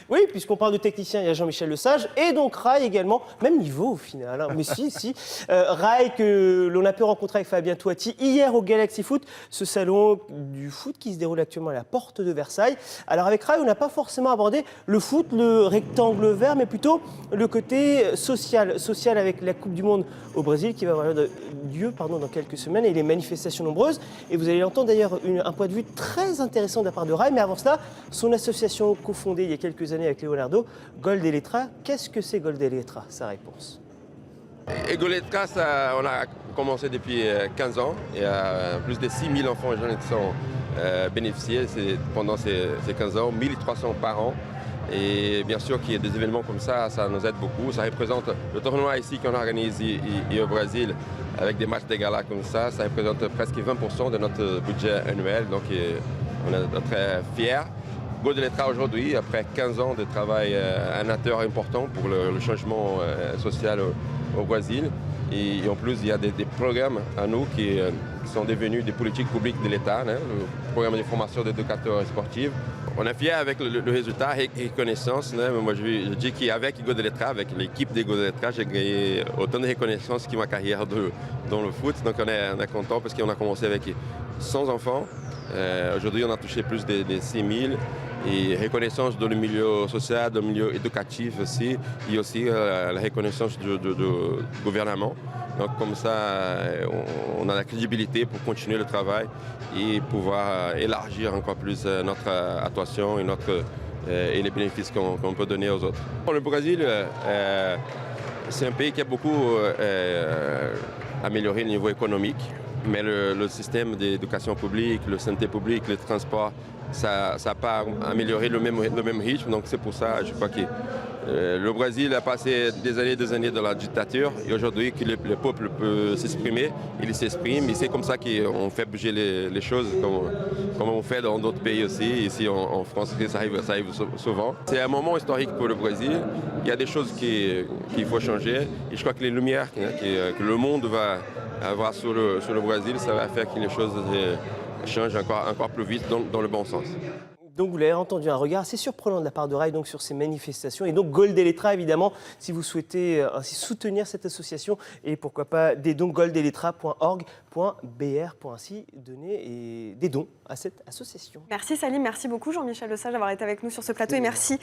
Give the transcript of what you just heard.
Oui, puisqu'on parle de technicien, il y a Jean-Michel Lesage et donc Rai également, même niveau au final, hein. Mais si. Rai que l'on a pu rencontrer avec Fabien Touati hier au Galaxy Foot, ce salon du foot qui se déroule actuellement à la porte de Versailles. Alors avec Rai, on n'a pas forcément abordé le foot, le rectangle vert, mais plutôt le côté social avec la Coupe du Monde au Brésil qui va avoir lieu dans quelques semaines et les manifestations nombreuses. Et vous allez entendre d'ailleurs un point de vue très intéressant de la part de Rai, mais avant cela, son association cofondée il y a quelques années avec Leonardo, Gold et Letra. Qu'est-ce que c'est Gold et Letra? Sa réponse. Et Gold et Letra, on a commencé depuis 15 ans. Il y a plus de 6000 enfants et jeunes qui sont bénéficiés pendant ces 15 ans, 1300 par an. Et bien sûr qu'il y ait des événements comme ça nous aide beaucoup. Ça représente le tournoi ici qu'on organise au Brésil avec des matchs de gala comme ça représente presque 20% de notre budget annuel. Donc on est très fiers. Gold et Letra aujourd'hui, après 15 ans de travail, un acteur important pour le changement social au Brésil. Et en plus, il y a des programmes à nous qui sont devenus des politiques publiques de l'État, hein, le programme de formation d'éducateurs sportifs. On est fiers avec le résultat et reconnaissance. Hein. Moi, je dis qu'avec Gold et Letra, avec l'équipe de Gold et Letra, j'ai gagné autant de reconnaissance que ma carrière dans le foot. Donc on est content parce qu'on a commencé avec 100 enfants. Aujourd'hui, on a touché plus de 6000. Et reconnaissance dans le milieu social, dans le milieu éducatif aussi, et aussi la reconnaissance du gouvernement. Donc comme ça, on a la crédibilité pour continuer le travail et pouvoir élargir encore plus notre attention et les bénéfices qu'on peut donner aux autres. Le Brésil, c'est un pays qui a beaucoup amélioré le niveau économique, mais le système d'éducation publique, la santé publique, le transport, ça n'a pas amélioré le même rythme. Donc c'est pour ça, je crois que le Brésil a passé des années dans la dictature et aujourd'hui que le peuple peut s'exprimer, il s'exprime et c'est comme ça qu'on fait bouger les choses comme on fait dans d'autres pays aussi. Ici en France, ça arrive souvent. C'est un moment historique pour le Brésil. Il y a des choses qu'il faut changer et je crois que les lumières que le monde va avoir sur le Brésil, ça va faire que les choses changent encore plus vite dans le bon sens. Donc vous l'avez entendu, un regard assez surprenant de la part de Rai sur ces manifestations. Et donc Gold et Letra, évidemment, si vous souhaitez ainsi soutenir cette association et pourquoi pas des dons, goldeletra.org.br pour ainsi donner des dons à cette association. Merci Salim, merci beaucoup Jean-Michel Lesage d'avoir été avec nous sur ce plateau et merci.